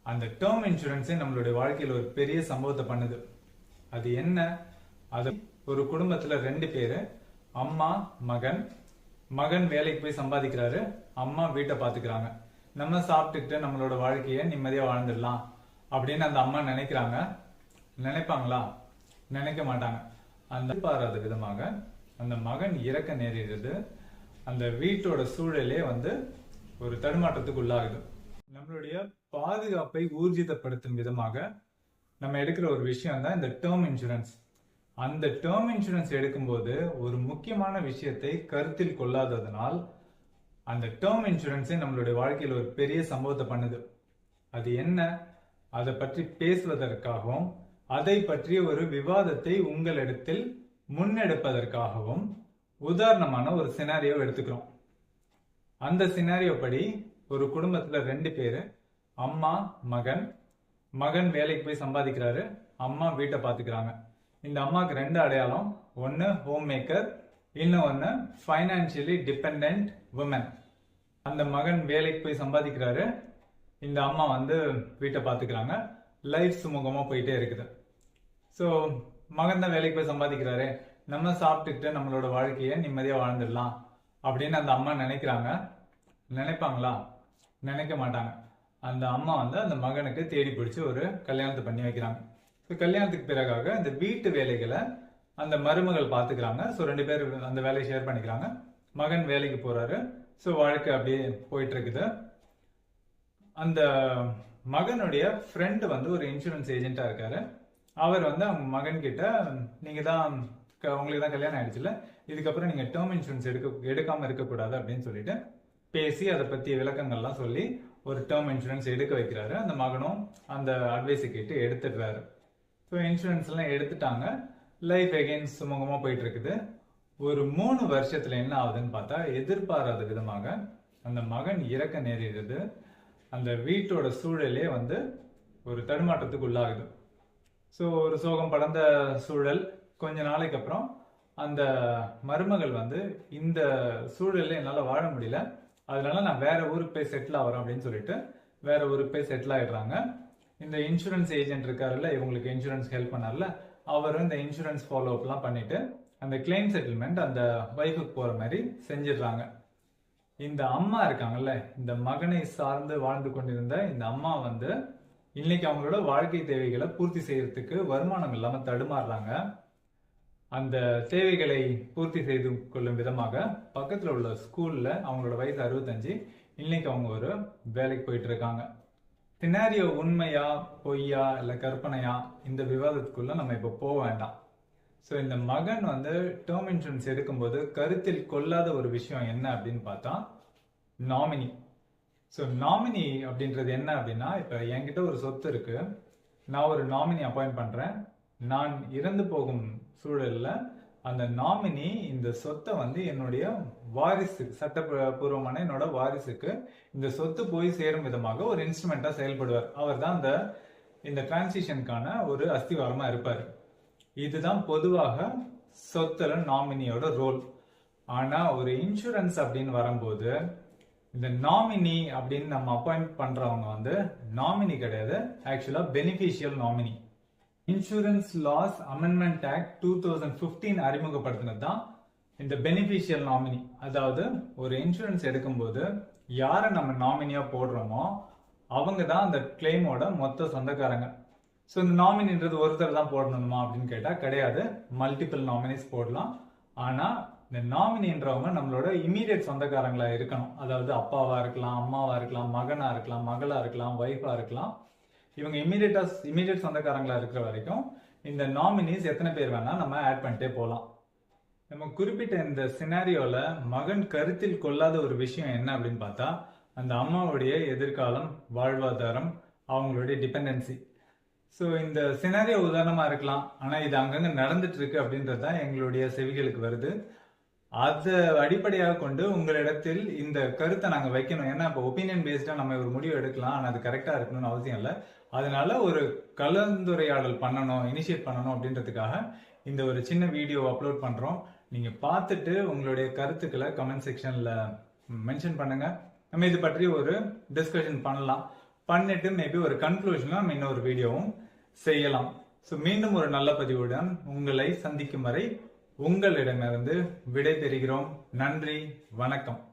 அந்த டேர்ம் இன்சூரன்ஸே நம்மளுடைய வாழ்க்கையில் ஒரு பெரிய சம்பவத்தை பண்ணுது. அது என்ன? அது ஒரு குடும்பத்துல 2 பேரு, அம்மா மகன். மகன் வேலைக்கு போய் சம்பாதிக்கிறாரு, அம்மா வீட்டை பாத்துக்கிறாங்க. நம்ம சாப்பிட்டுக்கிட்டு நம்மளோட வாழ்க்கைய நிம்மதியா வாழ்ந்துடலாம் அப்படின்னு அந்த அம்மா நினைக்கிறாங்க. நினைப்பாங்களா? நினைக்க மாட்டாங்க. அந்த எதிர்பாராத விதமாக அந்த மகன் இறக்க நேரிடுது. அந்த வீட்டோட சூழலே ஒரு தடுமாற்றத்துக்கு உள்ளாகுது. நம்மளுடைய பாதுகாப்பை ஊர்ஜிதப்படுத்தும் விதமாக நம்ம எடுக்கிற ஒரு விஷயம் தான் இந்த டேர்ம் இன்சூரன்ஸ். அந்த டேர்ம் இன்சூரன்ஸ் எடுக்கும்போது ஒரு முக்கியமான விஷயத்தை கருத்தில் கொள்ளாததனால் அந்த டேர்ம் இன்சூரன்ஸே நம்மளுடைய வாழ்க்கையில் ஒரு பெரிய சம்பவத்தை பண்ணுது. அது என்ன? அதை பற்றி பேசுவதற்காகவும் அதை பற்றிய ஒரு விவாதத்தை உங்களிடத்தில் முன்னெடுப்பதற்காகவும் உதாரணமான ஒரு சினாரியோ எடுத்துக்கிறோம். அந்த சினாரியோ படி ஒரு குடும்பத்துல 2 பேரு, அம்மா மகன். மகன் வேலைக்கு போய் சம்பாதிக்கிறாரு, அம்மா வீட்டை பாத்துக்கிறாங்க. இந்த அம்மாவுக்கு 2 அடையாளம். ஒன்னு ஹோம் மேக்கர், இன்னொன்னு ஃபைனான்சியலி டிபெண்டன்ட் உமன். அந்த மகன் வேலைக்கு போய் சம்பாதிக்கிறாரு, இந்த அம்மா வீட்டை பாத்துக்கிறாங்க. லைஃப் சுமூகமா போயிட்டே இருக்குது. ஸோ மகன் தான் வேலைக்கு போய் சம்பாதிக்கிறாரு, நம்ம சாப்பிட்டுக்கிட்டு நம்மளோட வாழ்க்கைய நிம்மதியா வாழ்ந்துடலாம் அப்படின்னு அந்த அம்மா நினைக்கிறாங்க. நினைப்பாங்களா? நினைக்க மாட்டாங்க. அந்த அம்மா அந்த மகனுக்கு தேடி பிடிச்சி ஒரு கல்யாணத்தை பண்ணி வைக்கிறாங்க. கல்யாணத்துக்கு பிறகாக இந்த வீட்டு வேலைகளை அந்த மருமகள் பாத்துக்கிறாங்க. ஸோ 2 பேர் அந்த வேலையை ஷேர் பண்ணிக்கிறாங்க. மகன் வேலைக்கு போறாரு. ஸோ வாழ்க்கை அப்படியே போயிட்டு இருக்குது. அந்த மகனுடைய ஃப்ரெண்டு ஒரு இன்சூரன்ஸ் ஏஜென்ட்டா இருக்காரு. அவர் அவங்க மகன் கிட்ட, நீங்க தான் உங்களுக்கு தான் கல்யாணம் ஆயிடுச்சுல, இதுக்கப்புறம் நீங்க டேர்ம் இன்சூரன்ஸ் எடுக்காம இருக்கக்கூடாது அப்படின்னு சொல்லிட்டு பேசி அதை பத்திய விளக்கங்கள்லாம் சொல்லி ஒரு டேர்ம் இன்சூரன்ஸ் எடுக்க வைக்கிறாரு. அந்த மகனும் அந்த அட்வைஸை கேட்டு எடுத்துடுறாரு. ஸோ இன்சூரன்ஸ் எல்லாம் எடுத்துட்டாங்க. லைஃப் எகைன் சுமூகமா போயிட்டு இருக்குது. ஒரு 3 வருஷத்துல என்ன ஆகுதுன்னு பார்த்தா, எதிர்பாராத விதமாக அந்த மகன் இறக்க நேரிடுது. அந்த வீட்டோட சூழலே ஒரு தடுமாற்றத்துக்கு உள்ளாகுது. ஸோ ஒரு சோகம் படர்ந்த சூழல். கொஞ்ச நாளைக்கு அப்புறம் அந்த மருமகள் இந்த சூழல்ல என்னால் வாழ முடியல, அதனால நான் வேற ஊருக்கு போய் செட்டில் ஆகிறேன் அப்படின்னு சொல்லிட்டு வேற ஊருக்கு போய் செட்டில் ஆயிடுறாங்க. இந்த இன்சூரன்ஸ் ஏஜென்ட் இருக்காருல்ல, இவங்களுக்கு இன்சூரன்ஸ் ஹெல்ப் பண்ணார்ல, அவரும் இந்த இன்சூரன்ஸ் ஃபாலோ அப்லாம் பண்ணிட்டு அந்த கிளைம் செட்டில்மெண்ட் அந்த வைஃபுக்கு போற மாதிரி செஞ்சிடுறாங்க. இந்த அம்மா இருக்காங்கல்ல, இந்த மகனை சார்ந்து வாழ்ந்து கொண்டிருந்த இந்த அம்மா இன்னைக்கு அவங்களோட வாழ்க்கை தேவைகளை பூர்த்தி செய்யறதுக்கு வருமானம் இல்லாம தடுமாறுறாங்க. அந்த தேவைகளை பூர்த்தி செய்து கொள்ளும் விதமாக பக்கத்துல உள்ள ஸ்கூல்ல, அவங்களோட வயசு 65, இன்னைக்கு அவங்க ஒரு வேலைக்கு போயிட்டு இருக்காங்க. சினாரியோ உண்மையா பொய்யா இல்ல கற்பனையா, இந்த விவாதத்துக்குள்ள நம்ம இப்ப போக வேண்டாம். ஸோ இந்த மகன் டேர்ம் இன்சூரன்ஸ் எடுக்கும்போது கருத்தில் கொள்ளாத ஒரு விஷயம் என்ன அப்படின்னு பார்த்தா, நாமினி. ஸோ நாமினி அப்படின்றது என்ன அப்படின்னா, இப்போ என்கிட்ட ஒரு சொத்து இருக்கு, நான் ஒரு நாமினி அப்பாயிண்ட் பண்றேன். நான் இறந்து போகும் சூழல்ல அந்த நாமினி இந்த சொத்தை என்னுடைய வாரிசு, சட்டப்பூர்வமான என்னோட வாரிசுக்கு இந்த சொத்து போய் சேரும் விதமாக ஒரு இன்ஸ்ட்ருமெண்டா செயல்படுவார். அவர் தான் இந்த டிரான்சிஷனுக்கான ஒரு அஸ்திவாரமா இருப்பார். இதுதான் பொதுவாக சொத்துல நாமினியோட ரோல். ஆனா ஒரு இன்சூரன்ஸ் அப்படின்னு வரும்போது இந்த நாமினி அப்படின்னு நம்ம அப்பாயிண்ட் பண்றவங்க நாமினி கிடையாது, ஆக்சுவலா beneficial nominee. Insurance laws amendment act 2015 அறிமுகப்படுத்தினது தான் இந்த பெனிஃபிஷியல் நாமினி. அதாவது ஒரு இன்சூரன்ஸ் எடுக்கும்போது யாரை நம்ம நாமினியா போடுறோமோ அவங்க தான் அந்த கிளைமோட மொத்த சொந்தக்காரங்க. ஸோ இந்த நாமினின்றது ஒருத்தர் தான் போடணுமா அப்படின்னு கேட்டா கிடையாது, மல்டிபிள் நாமினிஸ் போடலாம். ஆனா இந்த நாமினின்றவங்க நம்மளோட இமீடியட் சொந்தக்காரங்களா இருக்கணும். அதாவது அப்பாவா இருக்கலாம், அம்மாவா இருக்கலாம், மகனா இருக்கலாம், மகளா இருக்கலாம், ஒய்ஃபா இருக்கலாம். இவங்க இமீடியட் சொந்தக்காரங்களா இருக்கிற வரைக்கும் இந்த நாமினிஸ் எத்தனை பேர் வேணா நம்ம ஆட் பண்ணிட்டே போகலாம். நம்ம குறிப்பிட்ட இந்த சினாரியோல மகன் கருத்தில் கொள்ளாத ஒரு விஷயம் என்ன அப்படின்னு பார்த்தா, அந்த அம்மாவுடைய எதிர்காலம், வாழ்வாதாரம், அவங்களுடைய டிபெண்டன்சி. ஸோ இந்த சினாரியோ உதாரணமா இருக்கலாம், ஆனா இது அங்கங்க நடந்துட்டு இருக்கு அப்படின்றது தான் எங்களுடைய செவிகளுக்கு வருது. அதை அடிப்படையாக கொண்டு உங்களிடத்தில் இந்த கருத்தை நாங்க வைக்கணும். ஏன்னா இப்போ ஒப்பீனியன் பேஸ்டா நம்ம ஒரு முடிவு எடுக்கலாம், ஆனா அது கரெக்டா இருக்கணும்னு அவசியம் இல்லை. அதனால ஒரு கலந்துரையாடல் பண்ணணும், இனிஷியேட் பண்ணணும் அப்படின்றதுக்காக இந்த ஒரு சின்ன வீடியோ அப்லோட் பண்றோம். நீங்க பார்த்துட்டு உங்களுடைய கருத்துக்களை கமெண்ட் செக்ஷன்ல மென்ஷன் பண்ணுங்க. நம்ம இது பற்றி ஒரு டிஸ்கஷன் பண்ணலாம். பண்ணிட்டு மேபி ஒரு கன்க்ளூஷன்ல நம்ம இன்னொரு வீடியோவும் செய்யலாம். ஸோ மீண்டும் ஒரு நல்ல பதிவுடன் உங்களை சந்திக்கும் வரை உங்களிடமிருந்து விடை பெறுகிறோம். நன்றி, வணக்கம்.